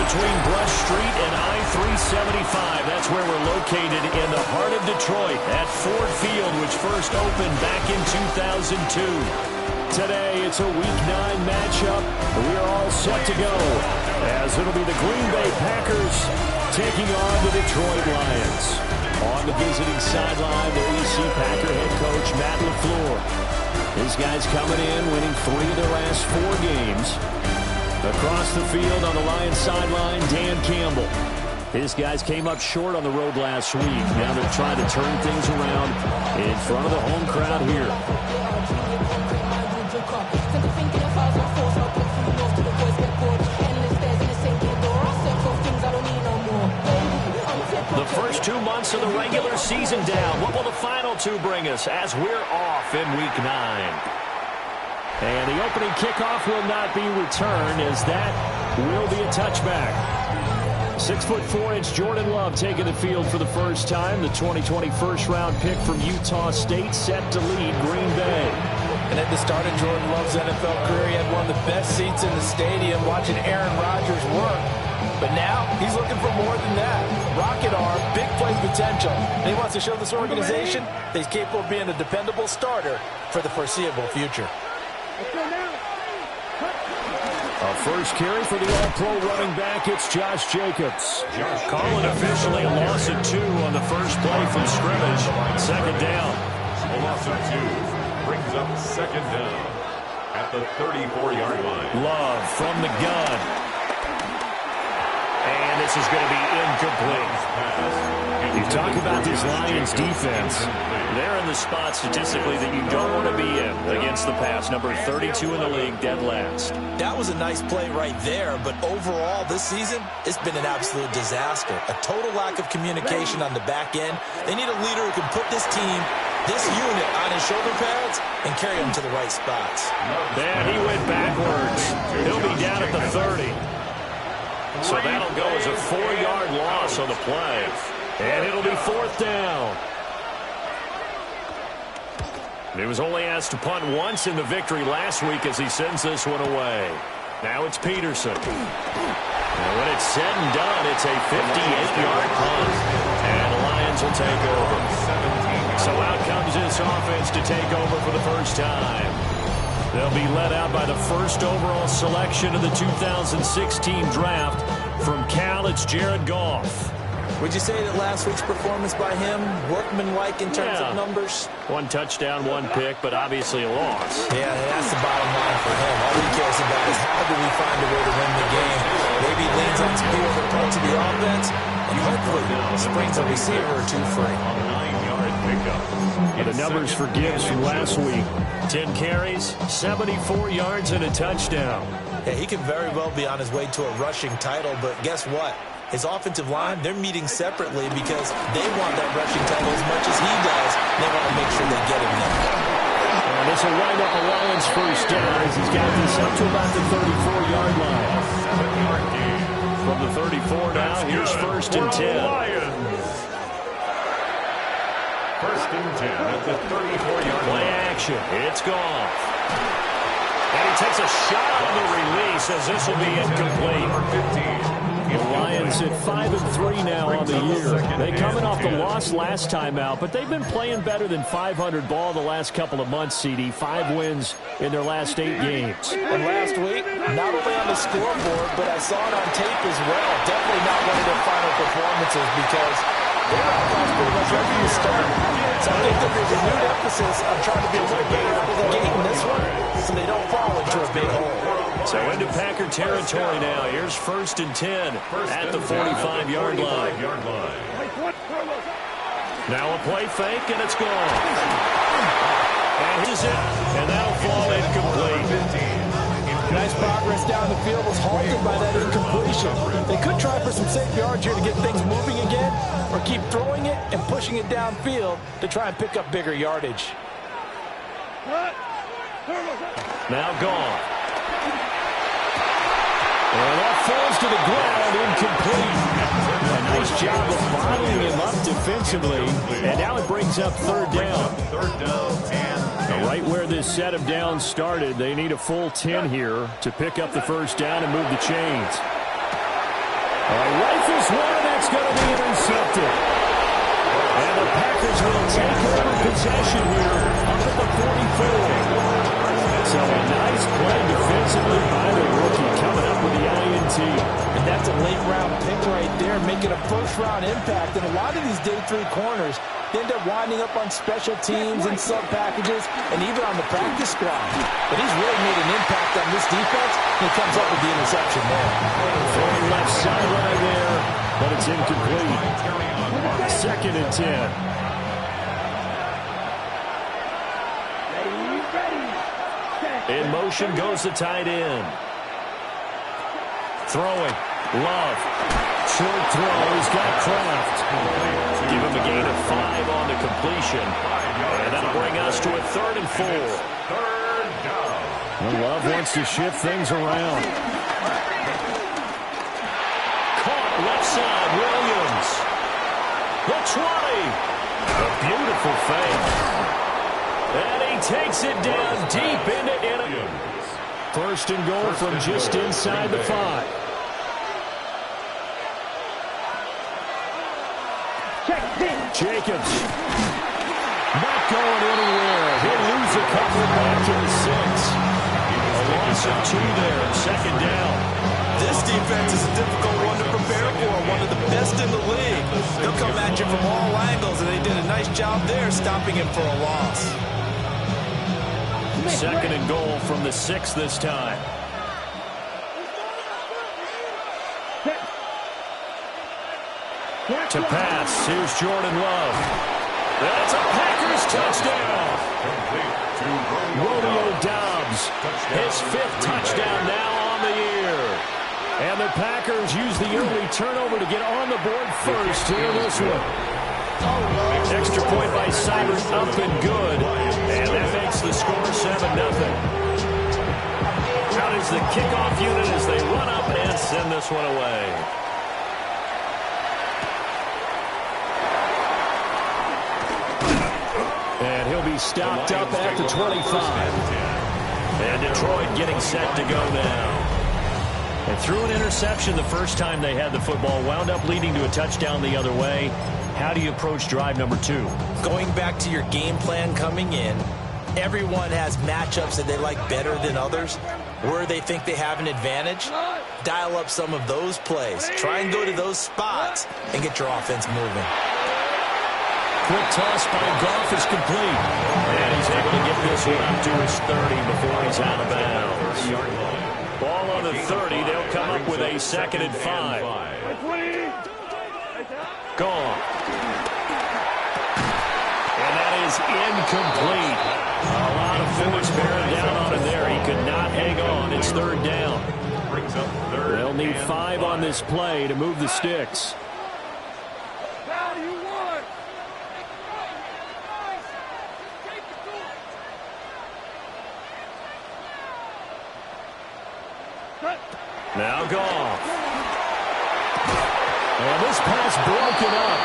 between Brush Street and I-375. That's where we're located in the heart of Detroit at Ford Field, which first opened back in 2002. Today, it's a Week 9 matchup. We are all set to go, as it'll be the Green Bay Packers taking on the Detroit Lions. On the visiting sideline, there you see Packer head coach Matt LaFleur. His guys coming in, winning 3 of their last 4 games. Across the field on the Lions sideline, Dan Campbell. His guys came up short on the road last week. Now they're trying to turn things around in front of the home crowd here. The first 2 months of the regular season down. What will the final 2 bring us as we're off in Week 9? And the opening kickoff will not be returned, as that will be a touchback. 6'4" Jordan Love taking the field for the first time. The 2020 first-round pick from Utah State set to lead Green Bay. And at the start of Jordan Love's NFL career, he had one of the best seats in the stadium watching Aaron Rodgers work. But now he's looking for more than that. Rocket arm, big play potential. And he wants to show this organization that he's capable of being a dependable starter for the foreseeable future. A first carry for the All-Pro running back. It's Josh Jacobs. Calling officially a loss of 2 on the first play from scrimmage. Second down. A loss of 2 brings up second down at the 34-yard line. Love from the gun. And this is going to be incomplete. You talk about this Lions defense. They're in the spot statistically that you don't want to be in against the pass. Number 32 in the league, dead last. That was a nice play right there, but overall this season, it's been an absolute disaster. A total lack of communication on the back end. They need a leader who can put this team, this unit, on his shoulder pads and carry them to the right spots. And he went backwards. He'll be down at the 30. So that'll go as a 4-yard loss on the play. And it'll be 4th down. He was only asked to punt once in the victory last week as he sends this one away. Now it's Peterson. And when it's said and done, it's a 58-yard punt. And the Lions will take over. So out comes this offense to take over for the first time. They'll be led out by the first overall selection of the 2016 draft. From Cal, it's Jared Goff. Would you say that last week's performance by him, workmanlike in terms of numbers? 1 touchdown, 1 pick, but obviously a loss. Yeah, that's the bottom line for him. All he cares about is how do we find a way to win the game. Maybe leans on speed over parts of the offense, and hopefully springs a receiver or 2 free. 9-yard pickup. The numbers for Gibbs from last week. 10 carries, 74 yards, and a touchdown. Yeah, he could very well be on his way to a rushing title, but guess what? His offensive line, they're meeting separately because they want that rushing title as much as he does. They want to make sure they get him there. And this will wind up a Lions first down as he's got this up to about the 34-yard line. 7-yard gain. From the 34 now, here's 1st and 10. First and 10 at the 34-yard line. Play action. It's gone. And he takes a shot on the release as this will be incomplete. Number 15. The Lions at 5-3 now on the year. They coming off the loss last time out, but they've been playing better than 500 ball the last couple of months, CD. 5 wins in their last 8 games. And last week, not only on the scoreboard, but I saw it on tape as well. Definitely not one of their final performances because they were outclassed pretty much right from the start. So I think that there's a renewed emphasis on trying to be a little better game this one so they don't fall into a big hole. So into Packer territory now. Here's 1st and 10 at the 45-yard line. Now a play fake, and it's gone. And here's it, and that'll fall incomplete. Nice progress down the field was halted by that incompletion. They could try for some safe yards here to get things moving again, or keep throwing it and pushing it downfield to try and pick up bigger yardage. Now gone. And that falls to the ground, incomplete. A nice job of bottling him up defensively. And now it brings up 3rd down. 3rd down and Right where this set of downs started, they need a full 10 here to pick up the first down and move the chains. Rifles one, that's going to be intercepted. And the Packers will take over possession here up at the 44. So a nice play defensively by the rookie coming up with the INT. And that's a late-round pick right there, making a first-round impact. And a lot of these day 3 corners end up winding up on special teams and sub-packages and even on the practice squad. But he's really made an impact on this defense, and he comes up with the interception there. Throwing left sideline there, but it's incomplete. 2nd and 10. In motion goes the tight end. Throwing. Love. Short throw. He's got Kraft. Give him a gain of 5 on the completion. And that'll bring us to a 3rd and 4. Well, Love wants to shift things around. Caught left side. Williams. The 20. A beautiful fake. And he takes it down deep into it. 1st and goal from just inside the 5. Jacobs. Not going anywhere. He'll lose a couple back to the 6. A loss of 2 there. 2nd down. This defense is a difficult one to prepare for, one of the best in the league. They'll come at you from all angles, and they did a nice job there stopping him for a loss. 2nd and goal from the 6 this time. To pass, here's Jordan Love. That's a Packers touchdown. Romeo Doubs, his 5th touchdown now on the year. And the Packers use the early turnover to get on the board first here in this one. Extra point by Cybert, up and good. And that makes the score 7-0. Out is the kickoff unit as they run up and send this one away. And he'll be stopped up at the 25. And Detroit getting set to go now. And threw an interception the first time they had the football, wound up leading to a touchdown the other way. How do you approach drive number 2? Going back to your game plan coming in, everyone has matchups that they like better than others. Where they think they have an advantage, dial up some of those plays. Try and go to those spots and get your offense moving. Quick toss by Goff is complete. And he's able to get this one up to his 30 before he's out of bounds. Ball on the 30. They'll come up with a 2nd and 5. Gone. And that is incomplete. A lot of force bearing down on him there. He could not hang on. It's 3rd down. They'll need 5 on this play to move the sticks. Now Goff. And this pass broken up.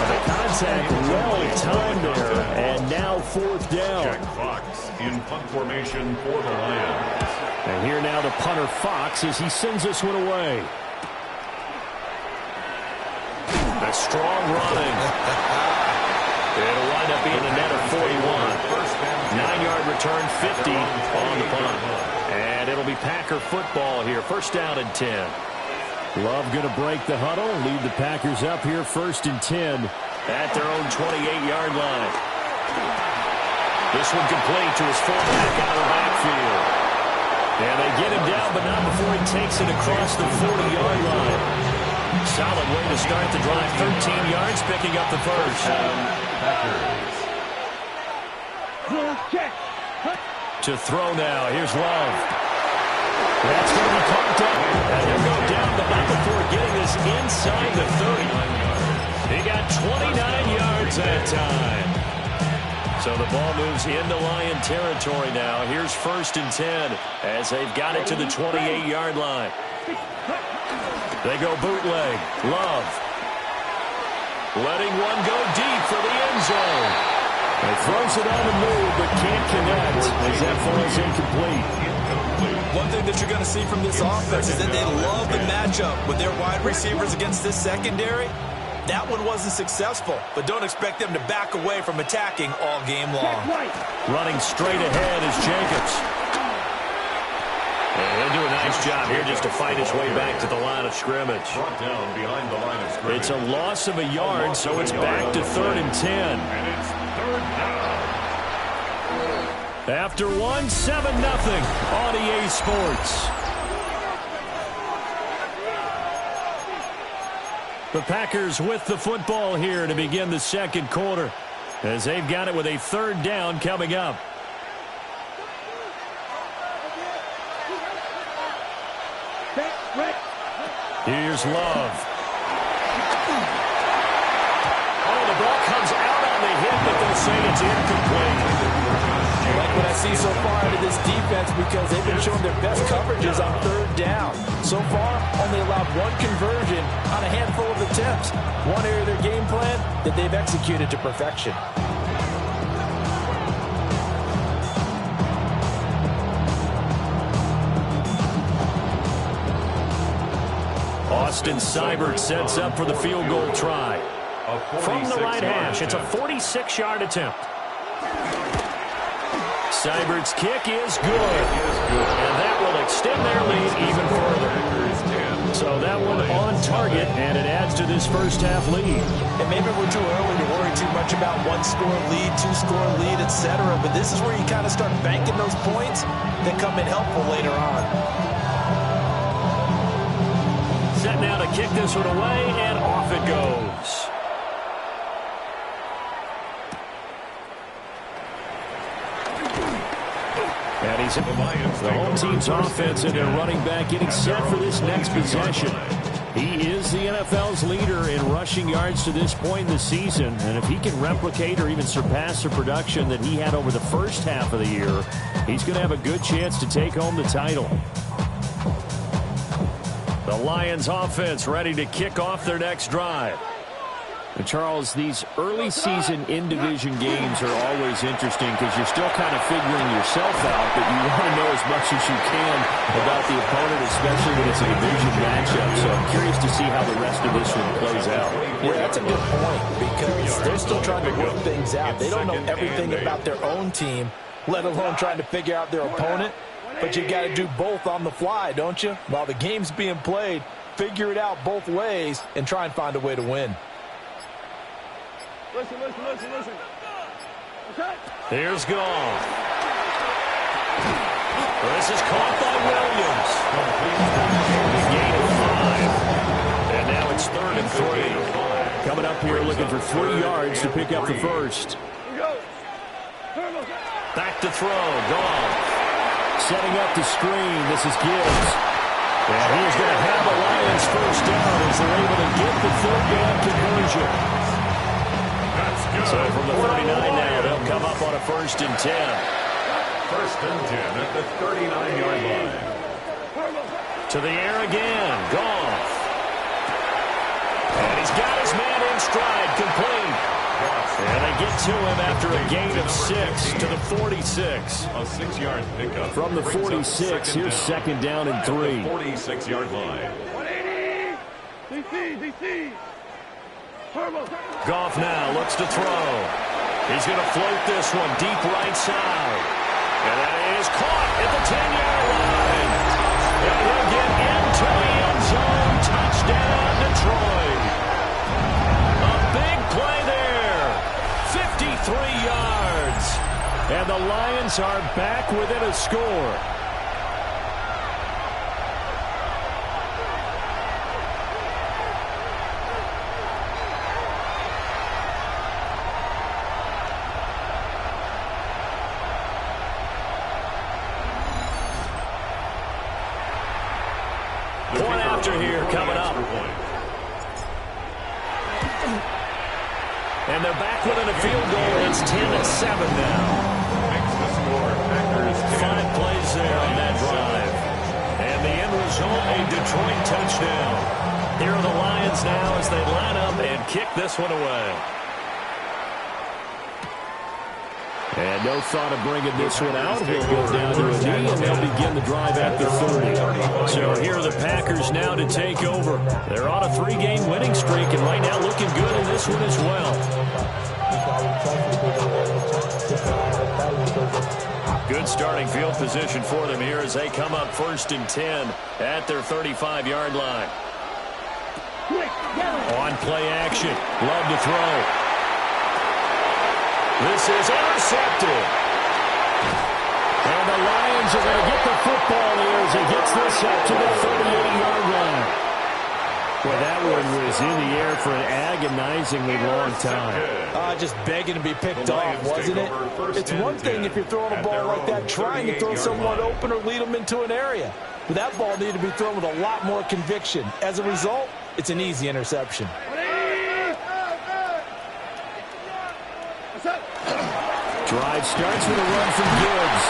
The contact well timed there. And now 4th down. Jack Fox in punt formation for the Lions. And here now the punter Fox as he sends this one away. A strong running. It'll wind up being a net of 41. 9-yard return, 50 on the punt. And it'll be Packer football here. 1st down and 10. Love going to break the huddle, lead the Packers up here 1st and 10 at their own 28-yard line. This one complete to his fullback out of the backfield. And they get him down, but not before he takes it across the 40-yard line. Solid way to start the drive. 13 yards, picking up the 1st. To throw now. Here's Love. That's going to be pumped up. And he'll go down, but not before getting this inside the 30. He got 29 yards that time. So the ball moves into Lion territory now. Here's 1st and 10 as they've got it to the 28-yard line. They go bootleg. Love. Letting one go deep for the end zone. He throws it on the move, but can't connect as that falls incomplete. incomplete. One thing that you're going to see from this offense is that they love the matchup with their wide receivers against this secondary. That one wasn't successful, but don't expect them to back away from attacking all game long. Running straight ahead is Jacobs. And he'll do a nice job here just to fight his way back to the line of scrimmage. Brought down behind the line of scrimmage. It's a loss of a yard, so it's back to 3rd and 10. And it's 3rd down. After 1, 7-0 on EA Sports. The Packers with the football here to begin the second quarter, as they've got it with a 3rd down coming up. Here's Love. Oh, the ball comes out on the hit, but they'll say it's incomplete. I like what I see so far out of this defense because they've been showing their best coverages on 3rd down. So far, only allowed 1 conversion on a handful of attempts. One area of their game plan that they've executed to perfection. Austin Seibert sets up for the field goal try. From the right hash, it's a 46-yard attempt. Seibert's kick is good. And that will extend their lead even further. So that one on target, and it adds to this first half lead. And maybe we're too early to worry too much about 1-score lead, 2-score lead, etc. But this is where you kind of start banking those points that come in helpful later on. Set now to kick this one away, and off it goes. And he's the home team's offense and their running back getting set for this next possession. He is the NFL's leader in rushing yards to this point in the season, and if he can replicate or even surpass the production that he had over the first half of the year, he's going to have a good chance to take home the title. The Lions offense ready to kick off their next drive. And Charles, these early season in-division games are always interesting because you're still kind of figuring yourself out, but you want to know as much as you can about the opponent, especially when it's a division matchup. So I'm curious to see how the rest of this one plays out. Yeah, that's a good point because they're still trying to work things out. They don't know everything about their own team, let alone trying to figure out their opponent. But you got to do both on the fly, don't you? While the game's being played, figure it out both ways and try and find a way to win. Listen. Okay. Here's Goff. This is caught by Williams. The gain of 5. And now it's 3rd and 3. Coming up here looking for 3 yards to pick up the first. Back to throw. Goff. Setting up the screen. This is Gibbs. And he is going to have the Lions first down as they're able to get the 3rd down conversion. So from the 39 now, they'll come up on a 1st and 10. 1st and 10 at the 39-yard line. To the air again. Goff. And he's got his man in stride, complete. And they get to him after a gain of 6 to the 46. A 6-yard pickup. From the 46, here's 2nd down and 3. 46-yard line. 180. DC. Goff now looks to throw. He's going to float this one deep right side. And that is caught at the 10-yard line. And he'll get into the end zone. Touchdown, Detroit. A big play there. 53 yards. And the Lions are back within a score. Point after here coming up. And they're back within a field goal. It's 10-7 now. Makes the score. Packers 5 plays there on that drive. And the end result, a Detroit touchdown. Here are the Lions now as they line up and kick this one away. And no thought of bringing this one out. He'll go down to a knee, and they'll begin the drive at the 30. So here are the Packers now to take over. They're on a 3-game winning streak, and right now looking good in this one as well. Good starting field position for them here as they come up 1st and 10 at their 35-yard line. On play action. Love to throw. This is intercepted. And the Lions are going to get the football here as he gets this up to the 38-yard line. Well, that one was in the air for an agonizingly long time. Just begging to be picked off, wasn't it? It's one thing if you're throwing a ball like that, trying to throw someone open or lead them into an area. But that ball needed to be thrown with a lot more conviction. As a result, it's an easy interception. Drive starts with a run from Gibbs.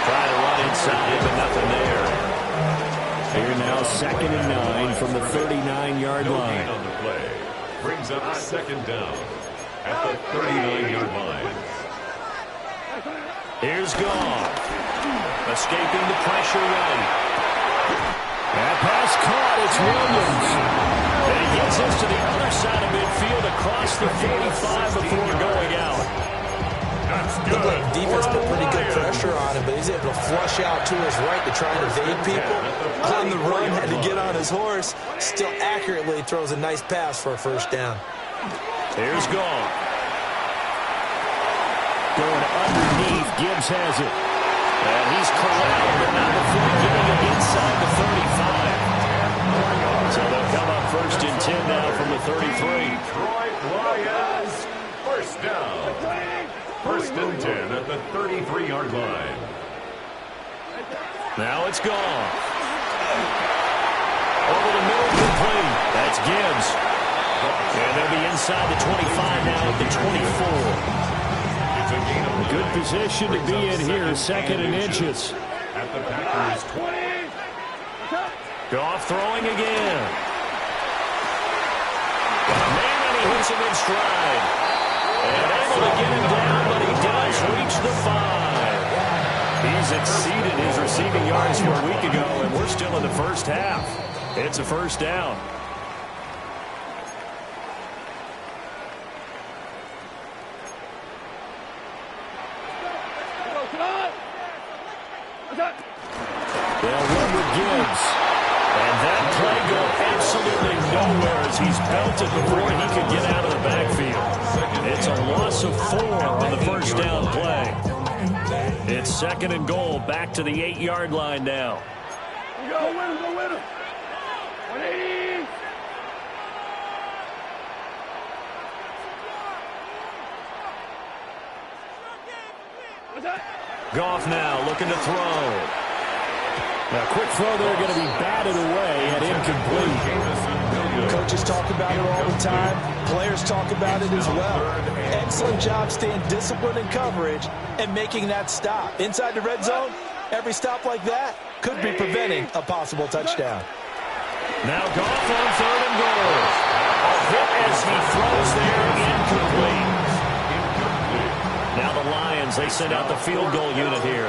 Try to run inside, but nothing there. Here now, 2nd and 9 from the 39-yard line. On the play. Brings up 2nd down at the 39-yard line. Here's Goff. Escaping the pressure right. That pass caught. It's Williams. And he gets us to the other side of midfield across the 45 before going out. Looked like the defense put pretty good pressure on him, but he's able to flush out to his right to try and evade people. On the run, had to get on his horse. Still accurately throws a nice pass for a 1st down. Here's Goff. Going underneath. Gibbs has it. And he's corralled, but not before getting it inside the 35. So they'll come up 1st and 10 now from the 33. Detroit Lions, 1st down. 1st and 10 at the 33-yard line. Now it's gone. Over the middle, complete. That's Gibbs. And they'll be inside the 25 now at the 24. Good position to be in here, 2nd and inches. At the Packers 20. Goff throwing again. Man, and he hits him in stride. And able to get him down, but he does reach the 5. He's exceeded his receiving yards from a week ago, and we're still in the 1st half. It's a 1st down. They'll run with Gibbs. And that play goes absolutely nowhere as he's belted before he could get out of the backfield. It's a loss of 4 on the 1st down play. It's 2nd and goal, back to the 8-yard line now. Go win him. Goff now looking to throw. Now, quick throw there, going to be batted away and incomplete. Coaches talk about it all the time. Players talk about it as well. Excellent job staying disciplined in coverage and making that stop. Inside the red zone, every stop like that could be preventing a possible touchdown. Now Goff on 3rd and goal. A hit as he throws there, incomplete. Now the Lions, they send out the field goal unit here.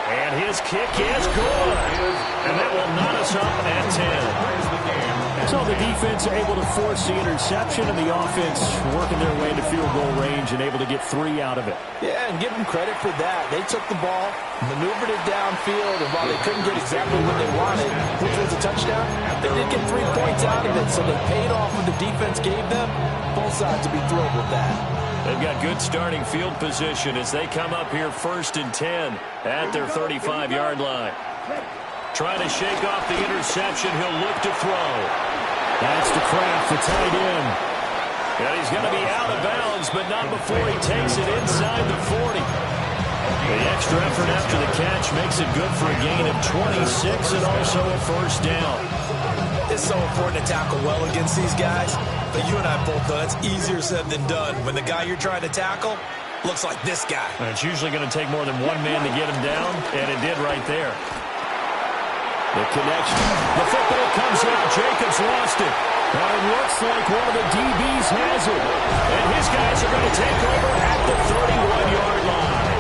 And his kick is good. And that will knot us up at 10. So the defense able to force the interception, and the offense working their way into field goal range and able to get 3 out of it. Yeah, and give them credit for that. They took the ball, maneuvered it downfield, and while they couldn't get exactly what they wanted, which was a touchdown, they did get 3 points out of it, so they paid off what the defense gave them. Both sides will be thrilled with that. They've got good starting field position as they come up here 1st and 10 at their 35-yard line. Trying to shake off the interception. He'll look to throw. That's to Kraft, the tight end. And he's going to be out of bounds, but not before he takes it inside the 40. The extra effort after the catch makes it good for a gain of 26 and also a 1st down. It's so important to tackle well against these guys. But you and I both know that's easier said than done when the guy you're trying to tackle looks like this guy. And it's usually going to take more than one man to get him down, and it did right there. The connection. The football comes out. Jacobs lost it. Well, it looks like one of the DBs has it. And his guys are going to take over at the 31-yard line.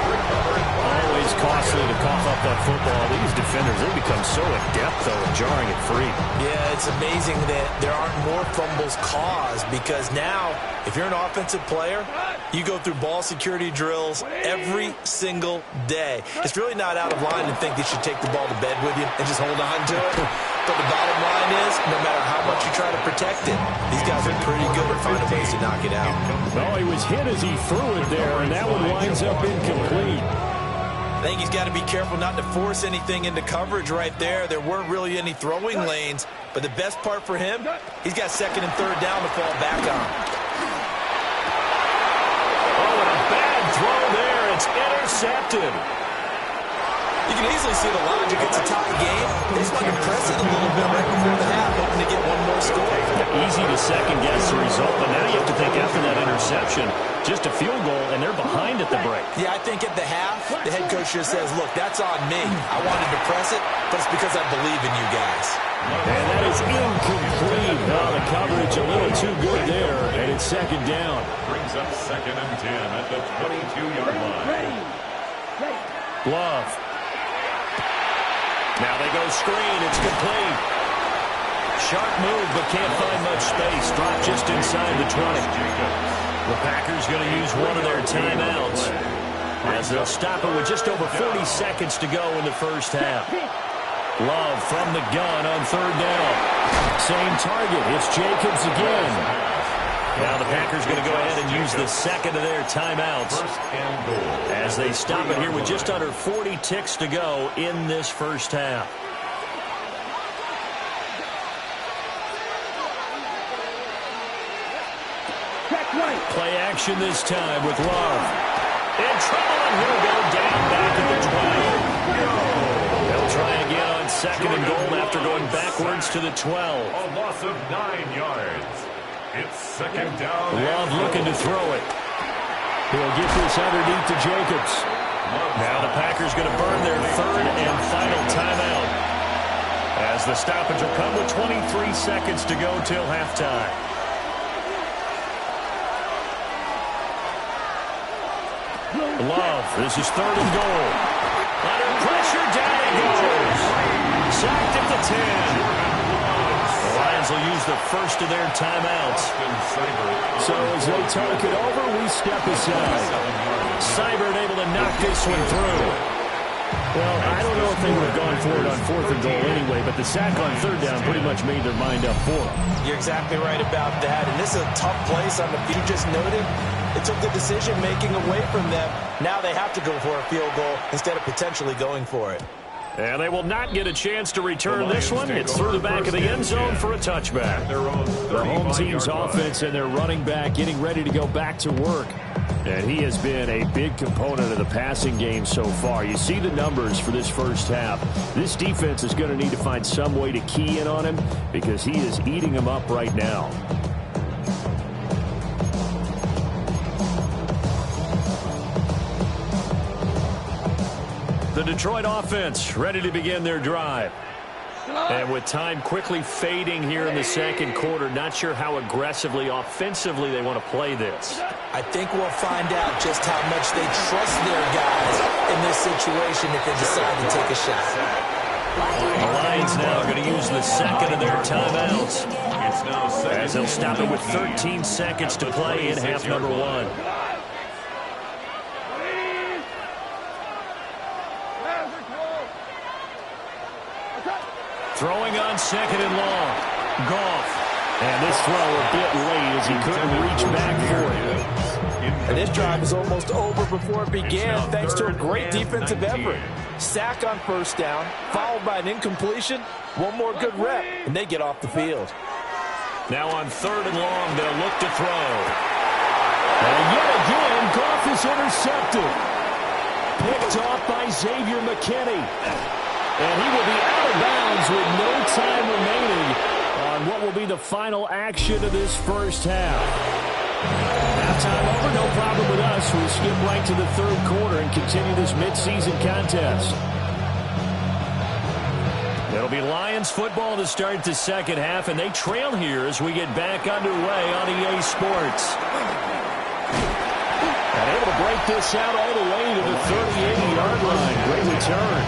Always costly to cough up that football. These defenders, they become so adept, though, at jarring it free. Yeah, it's amazing that there aren't more fumbles caused because now, if you're an offensive player, you go through ball security drills every single day. It's really not out of line to think you should take the ball to bed with you and just hold on to it. But the bottom line is, no matter how much you try to protect it, these guys are pretty good at finding ways to knock it out. Well, he was hit as he threw it there, and that one winds up incomplete. I think he's got to be careful not to force anything into coverage right there. There weren't really any throwing lanes, but the best part for him, he's got second and third down to fall back on. Oh, and a bad throw there. It's intercepted. You can easily see the logic. It's a tie game. They just want to press it a little bit right before the half, hoping to get one more score. Easy to second-guess the result, but now you have to think after that interception, just a field goal, and they're behind at the break. Yeah, I think at the half, the head coach just says, look, that's on me. I wanted to press it, but it's because I believe in you guys. And that is incomplete. Oh, the coverage a little too good there, and it's second down. Brings up second and 10 at the 22-yard line. Love. Now they go screen. It's complete. Sharp move, but can't find much space. Drop just inside the 20. The Packers going to use one of their timeouts as they'll stop it with just over 40 seconds to go in the first half. Love from the gun on third down. Same target. It's Jacobs again. Now the Packers going to go ahead and use the second of their timeouts as they stop it here with just under 40 ticks to go in this first half. Play action this time with Love. In trouble, and he'll go down back at the 20. They'll try again on second and goal after going backwards to the 12. A loss of 9 yards. It's second down. Love looking to throw it. He'll get this underneath to Jacobs. Now the Packers going to burn their third and final timeout as the stoppage will come with 23 seconds to go till halftime. Love, this is third and goal. Under pressure, down he goes. Sacked at the 10. The Lions will use the first of their timeouts. So as they talk it over, we step aside. Seibert able to knock this one through. Well, I don't know if they would have gone for it on fourth and goal anyway, but the sack on third down pretty much made their mind up for them. You're exactly right about that, and this is a tough place on the field. You just noted it took the decision-making away from them. Now they have to go for a field goal instead of potentially going for it. And they will not get a chance to return this one. It's through the back of the end zone for a touchback. The home team's offense and their running back getting ready to go back to work. And he has been a big component of the passing game so far. You see the numbers for this first half. This defense is going to need to find some way to key in on him because he is eating them up right now. The Detroit offense ready to begin their drive. And with time quickly fading here in the second quarter, not sure how aggressively, offensively they want to play this. I think we'll find out just how much they trust their guys in this situation if they decide to take a shot. The Lions now are going to use the second of their timeouts as they'll stop it with 13 seconds to play in half number one. Throwing on second and long. Goff. And this throw a bit late as he couldn't reach back for it. And this drive is almost over before it began thanks to a great defensive effort. Sack on first down, followed by an incompletion. One more good rep, and they get off the field. Now on third and long, they'll look to throw. And yet again, Goff is intercepted. Picked off by Xavier McKinney. And he will be out of bounds with no time remaining on what will be the final action of this first half. Halftime over, no problem with us. We'll skip right to the third quarter and continue this midseason contest. It'll be Lions football to start the second half, and they trail here as we get back underway on EA Sports. And able to break this out all the way to the 38-yard line. Great return.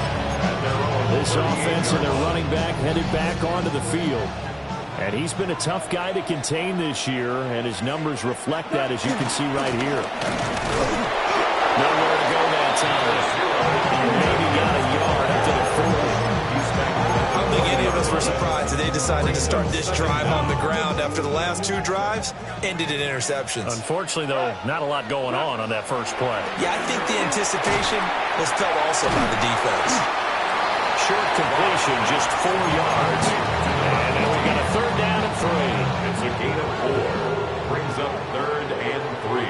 This offense and their running back headed back onto the field. And he's been a tough guy to contain this year, and his numbers reflect that, as you can see right here. Nowhere to go that time. Maybe got a yard up to the 40. I don't think any of us were surprised that they decided to start this drive on the ground after the last two drives ended in interceptions. Unfortunately, though, not a lot going on that first play. Yeah, I think the anticipation was felt also by the defense. Short completion, just 4 yards. And now we got a third down and 3. It's a gain of 4. Brings up 3rd and 3.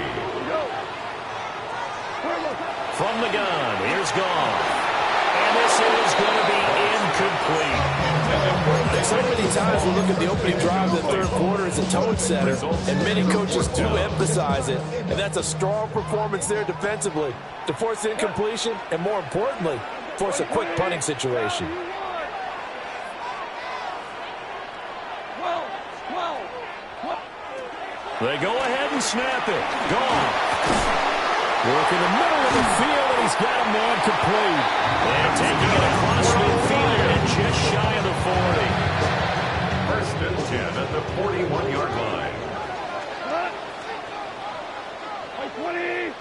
From the gun, here's Goff. And this is going to be incomplete. So many times we look at the opening drive of the third quarter as a tone setter, and many coaches do emphasize it. And that's a strong performance there defensively to force incompletion and, more importantly, force a quick punting situation. They go ahead and snap it. Goff. Work in the middle of the field, and he's got a man complete. And taking it across midfield and just shy of the 40. 1st and 10 at the 41-yard line. 20.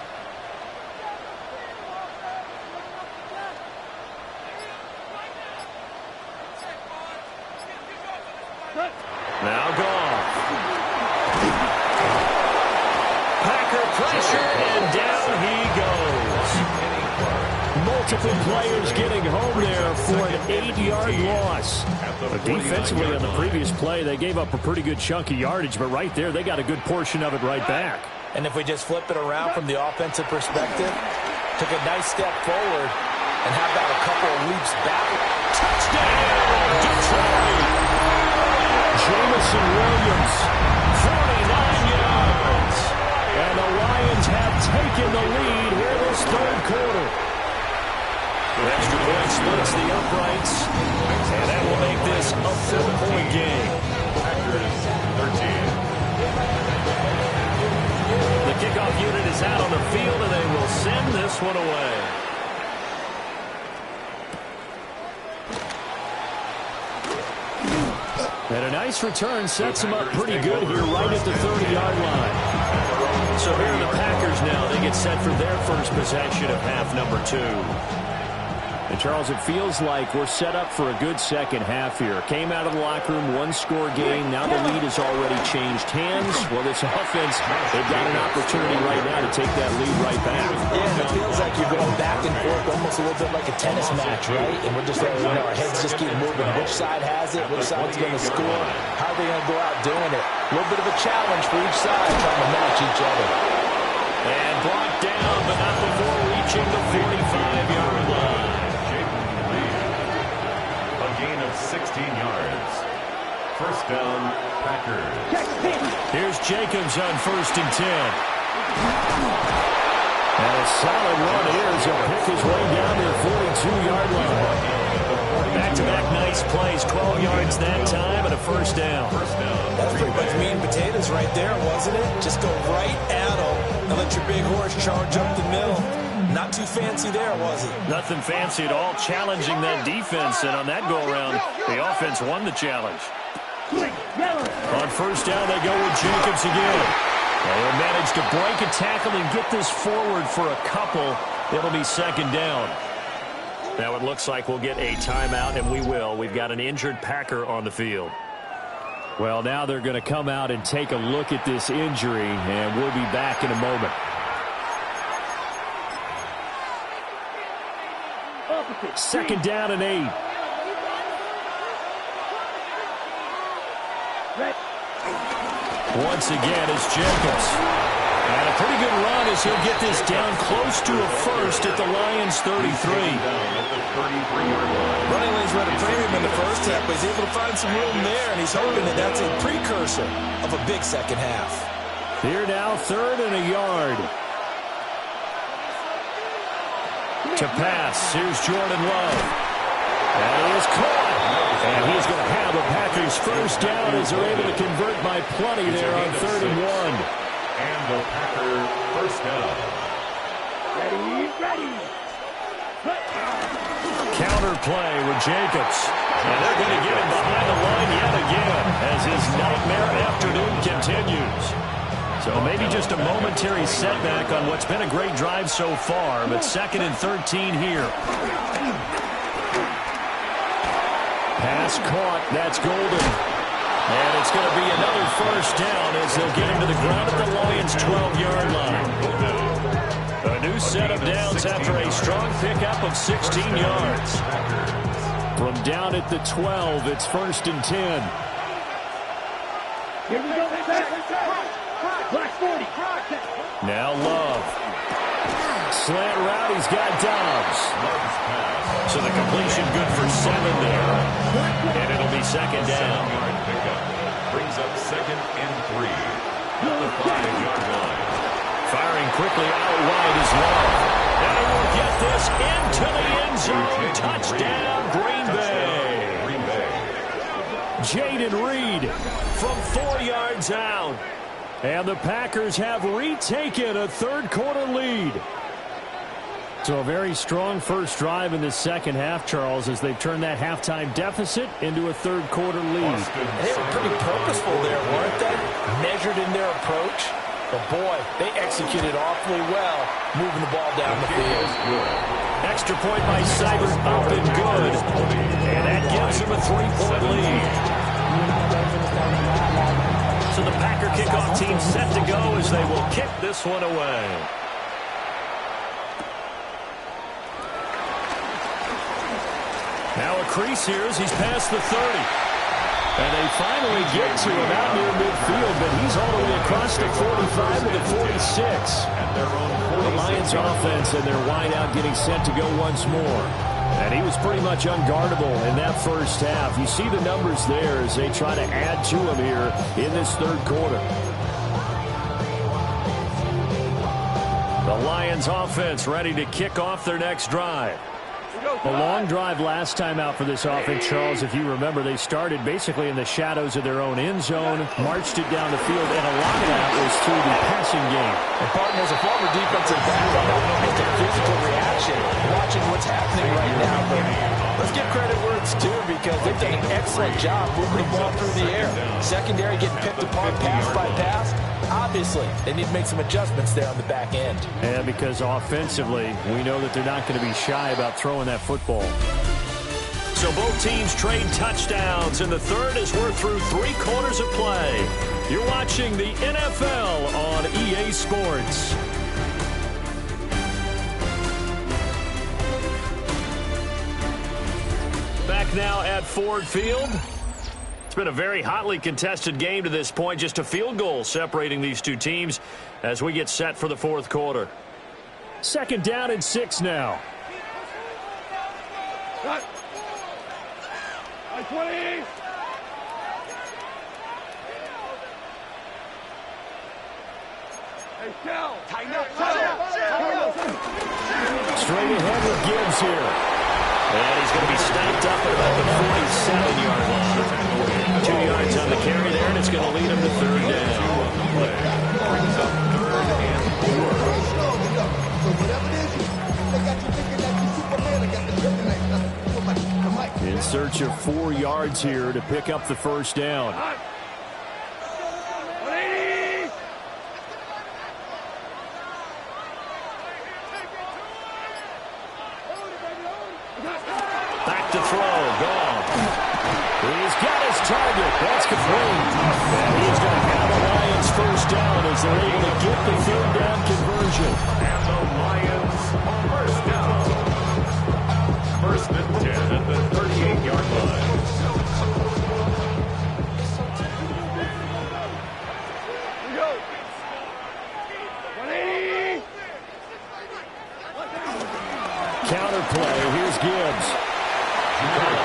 Now Goff. Packer pressure, and down he goes. Multiple players getting home there for an 8-yard loss. But defensively on the previous play, they gave up a pretty good chunk of yardage, but right there, they got a good portion of it right back. And if we just flip it around from the offensive perspective, took a nice step forward, and how about a couple of leaps back? Touchdown, Detroit! Jamison Williams, 49 yards. And the Lions have taken the lead here this third quarter. Extra point splits the uprights, and that will make this a 4-point game. Packers 13. The kickoff unit is out on the field, and they will send this one away. And a nice return sets them up pretty good here right at the 30-yard line. So here are the Packers now. They get set for their first possession of half number 2. And, Charles, it feels like we're set up for a good second half here. Came out of the locker room, one-score game. Now the lead has already changed hands. Well, this offense, they've got an opportunity right now to take that lead right back. Yeah, it feels like you're going back and forth, almost a little bit like a tennis match, right? And we're just, our heads just keep moving. Which side has it? Which side's going to score? How are they going to go out doing it? A little bit of a challenge for each side, trying to match each other. And blocked down, but not before reaching the 45-yard line. Gain of 16 yards. 1st down, Packers. Here's Jacobs on 1st and 10. And a solid run here as he'll pick his way down to the 42-yard line. Back-to-back nice plays, 12 yards that time, and a 1st down. That's pretty much meat and potatoes right there, wasn't it? Just go right at them and let your big horse charge up the middle. Not too fancy there, was it? Nothing fancy at all, challenging that defense, and on that go-around, the offense won the challenge. On 1st down, they go with Jacobs again. They'll manage to break a tackle and get this forward for a couple. It'll be 2nd down. Now it looks like we'll get a timeout, and we will. We've got an injured Packer on the field. Well, now they're going to come out and take a look at this injury, and we'll be back in a moment. 2nd down and 8. Once again, it's Jacobs. And a pretty good run as he'll get this down close to a 1st at the Lions 33. Running lanes were at a premium in the first half, but he's able to find some room there, and he's hoping that that's a precursor of a big second half. Here now, 3rd and a yard. To pass, here's Jordan Love. And he is caught. And he's going to have a Packers first down as they're able to convert by plenty there on 3rd and 1. And the Packer first down. Ready. Counter play with Jacobs. And they're going to get him behind the line yet again as his nightmare afternoon continues. So maybe just a momentary setback on what's been a great drive so far, but 2nd and 13 here. Pass caught. That's Golden. And it's going to be another first down as they'll get him to the ground at the Lions' 12-yard line. A new set of downs after a strong pickup of 16 yards. From down at the 12, it's 1st and 10. Here we go. Black 40. Now Love. Slant route, he's got Dobbs. So the completion good for 7 there. And it'll be 2nd down. 7-yard pickup. Brings up 2nd and 3. At the 5-yard line. Firing quickly out wide is Love. And he will get this into the end zone. Touchdown, Green Bay. Jaden Reed from 4 yards out. And the Packers have retaken a 3rd-quarter lead. So a very strong first drive in the second half, Charles, as they've turned that halftime deficit into a 3rd-quarter lead. They were pretty purposeful there, weren't they? Measured in their approach. But, boy, they executed awfully well moving the ball down the field. Extra point by Seibert up and good. And that gives him a 3-point lead. So the Packer kickoff team set to go as they will kick this one away. Now a crease here as he's past the 30. And they finally get to him out near midfield, but he's all the way across the 45 to the 46. The Lions offense and their wideout getting set to go once more. And he was pretty much unguardable in that first half. You see the numbers there as they try to add to him here in this 3rd quarter. The Lions offense ready to kick off their next drive. A long drive last time out for this offense, Charles. If you remember, they started basically in the shadows of their own end zone, marched it down the field, and a lot of that was through the passing game. And, partner, as a former defensive back, I don't know just a physical reaction watching what's happening right now. But let's give credit where it's due because they've done an excellent job moving the ball through the air. Secondary getting picked apart pass by pass. Obviously, they need to make some adjustments there on the back end. And because offensively, we know that they're not going to be shy about throwing that football. So both teams trade touchdowns in the 3rd as we're through 3 quarters of play. You're watching the NFL on EA Sports. Back now at Ford Field. It's been a very hotly contested game to this point. Just a field goal separating these two teams as we get set for the 4th quarter. 2nd down and 6 now. Cut. 20. Hey, Shell. Tighten up. Straight ahead with Gibbs here. And he's going to be stopped up at about the 47-yard line. 2 yards on the carry there, and it's going to lead him to 3rd down. Brings up 3rd and 4. In search of 4 yards here to pick up the first down. 180. Back to throw, gone. He's got his target. That's complete. And he's going to have a Lions first down as they're able to get the 3rd down conversion. And the Lions first down. 1st and 10 at the 38-yard line. Here we go. 180. Counter play. Here's Gibbs.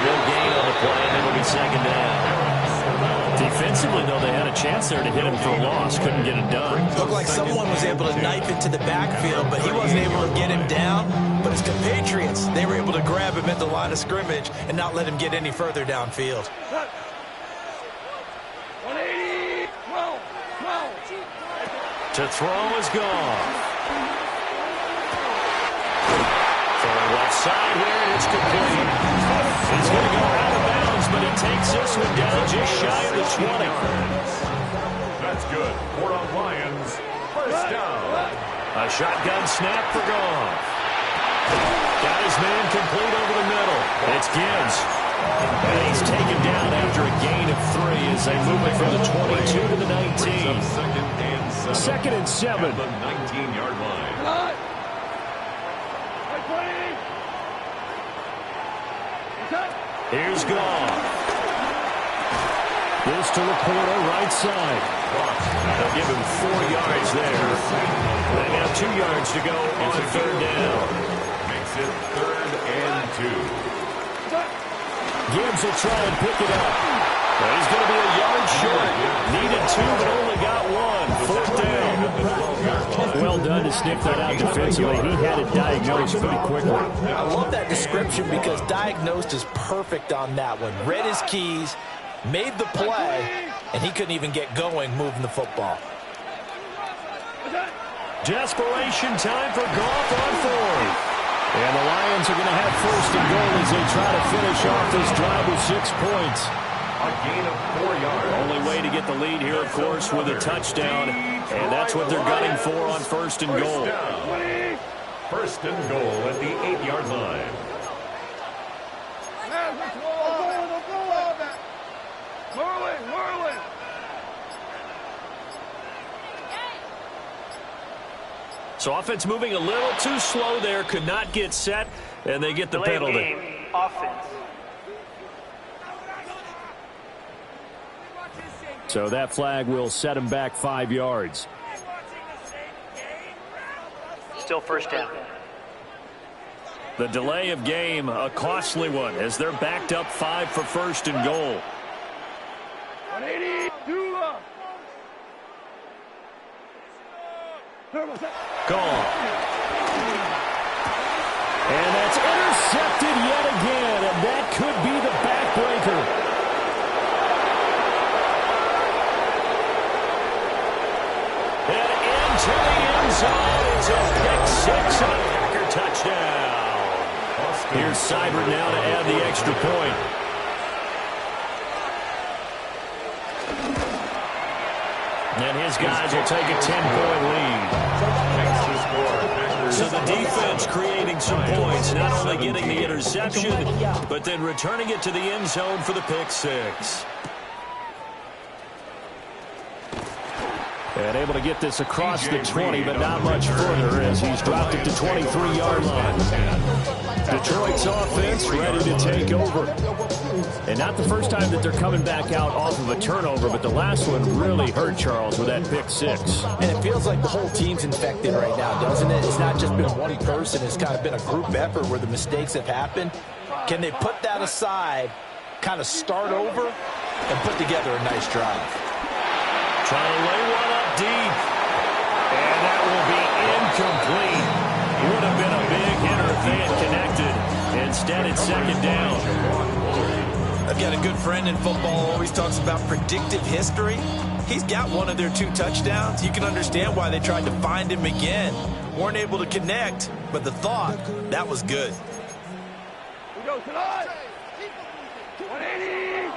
No gain on the play, and it'll be 2nd down. Defensively, though, they had a chance there to hit him for a loss. Couldn't get it done. Looked like someone was able to knife into the backfield, but he wasn't able to get him down. But his compatriots They were able to grab him at the line of scrimmage and not let him get any further downfield. 180, 12. To throw is gone. Throwing left side here, and it's complete. He's going to go out of bounds, but he takes this one down just shy of the 20. That's good. For the Lions. First down. A shotgun snap for Goff. Got his man complete over the middle. It's Gibbs. And he's taken down after a gain of 3 as they move it from the 22 to the 19. Second and 7. At the 19-yard line. Here's Goff. This to Laporta, right side. They'll give him 4 yards there. They have 2 yards to go on third down. Makes it 3rd and 2. Gibbs will try and pick it up. Well, he's going to be a yard short. Needed 2, but only got 1. Fourth down. Well done to sniff that out defensively. He had it diagnosed pretty quickly. I love that description because diagnosed is perfect on that one. Read his keys, made the play, and he couldn't even get going moving the football. Desperation time for Goff on 4th. And the Lions are going to have first and goal as they try to finish off this drive with 6 points. A gain of 4 yards. Only way to get the lead here, of course, with a touchdown. And that's what they're gunning for on first and goal. First and goal at the 8-yard line. Merlin. So offense moving a little too slow there, could not get set, and they get the penalty. Game, offense. So that flag will set him back 5 yards. Still first down. The delay of game, a costly one, as they're backed up 5 for first and goal. 180, Gone. And that's intercepted yet again, and that could be the backbreaker. And into the end zone. It's a pick 6 and a Packer touchdown. Here's Seibert now to add the extra point. And his guys will take a 10-point lead. So the defense creating some points, not only getting the interception, but then returning it to the end zone for the pick 6. And able to get this across the 20, but not much further as he's dropped it to 23-yard line. Detroit's offense ready to take over. And not the first time that they're coming back out off of a turnover, but the last one really hurt Charles with that pick 6. And it feels like the whole team's infected right now, doesn't it? It's not just been one person. It's kind of been a group effort where the mistakes have happened. Can they put that aside, kind of start over, and put together a nice drive? Trying to lay one up deep. And that will be incomplete. Would have been a big hitter if they had connected. Instead, it's second down. I've got a good friend in football who always talks about predictive history. He's got one of their 2 touchdowns. You can understand why they tried to find him again. Weren't able to connect, but the thought, that was good. We go tonight. 180.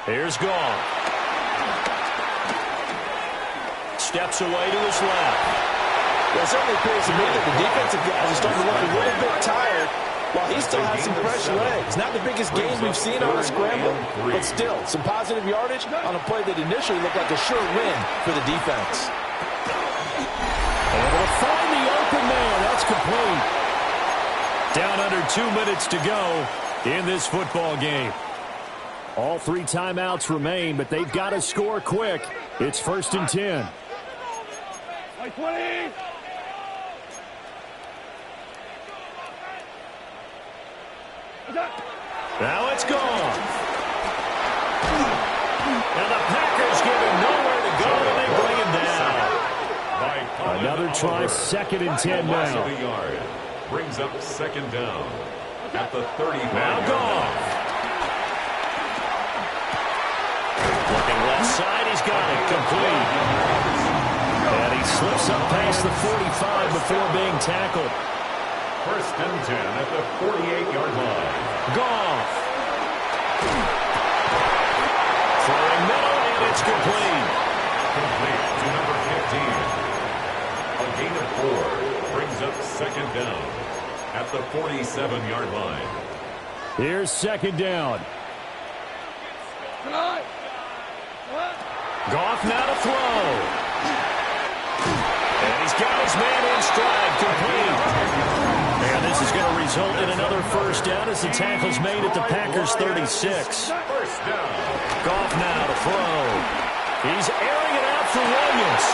Here's Goff. Steps away to his left. Well, it certainly appears to me that the defensive guys are starting to look a little bit tired while he still has some fresh legs. Not the biggest gain we've seen on a scramble, but still some positive yardage on a play that initially looked like a sure win for the defense. Able to find the open man. That's complete. Down under 2 minutes to go in this football game. All 3 timeouts remain, but they've got to score quick. It's first and 10. 20. Now it's gone. And the Packers give him nowhere to go, and they try 2nd and 10 now. A yard. Brings up 2nd down at the 35. Now Goff. Looking left side, he's got it. Complete. And he slips up past the 45 before being tackled. 1st and 10 at the 48-yard line. Goff. Throwing middle, and it's complete. Complete to number 15. A gain of 4 brings up 2nd down at the 47-yard line. Here's 2nd down. Goff now to throw. And he's got his man in stride, complete. And this is going to result in another 1st down as the tackle's made at the Packers' 36. 1st down. Goff now to throw. He's airing it out for Williams.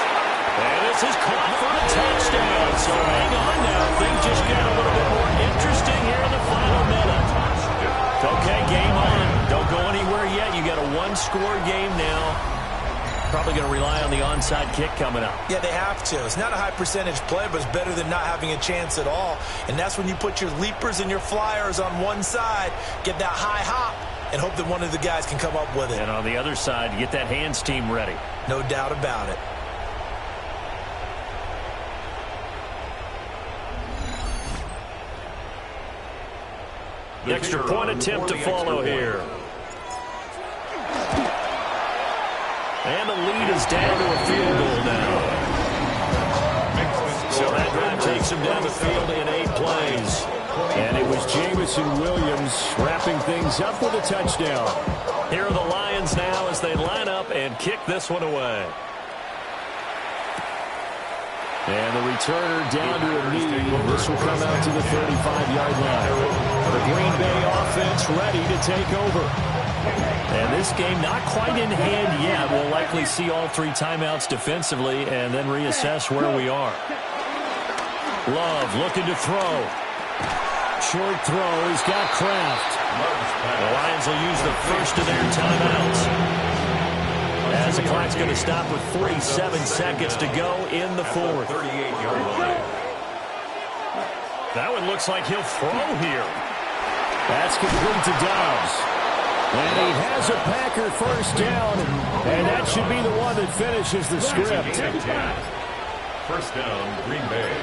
And this is caught for a touchdown. So hang on now. Things just get a little bit more interesting here in the final minute. Okay, game on. Don't go anywhere yet. You got a 1-score game now. Probably going to rely on the onside kick coming up. Yeah, they have to. It's not a high percentage play, but it's better than not having a chance at all. And that's when you put your leapers and your flyers on one side, get that high hop, and hope that one of the guys can come up with it. And on the other side, you get that hands team ready. No doubt about it. Extra point attempt to follow here. And the lead is down to a field goal now. So that drive takes him down the field in 8 plays. And it was Jamison Williams wrapping things up with a touchdown. Here are the Lions now as they line up and kick this one away. And the returner down to a knee. This will come out to the 35-yard line. The Green Bay offense ready to take over. And this game not quite in hand yet. We'll likely see all 3 timeouts defensively and then reassess where we are. Love looking to throw. Short throw. He's got Kraft. The Lions will use the first of their timeouts. As the clock's going to stop with 47 seconds to go in the 4th. 38-yard line. That one looks like he'll throw here. That's complete to Dobbs. And he has a Packer 1st down, and that should be the one that finishes the script. 1st down, Green Bay.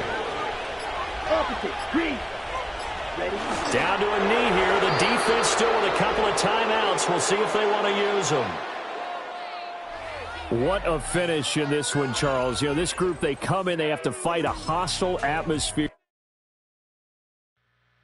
Down to a knee here. The defense still with a couple of timeouts. We'll see if they want to use them. What a finish in this one, Charles. You know, this group, they come in, they have to fight a hostile atmosphere.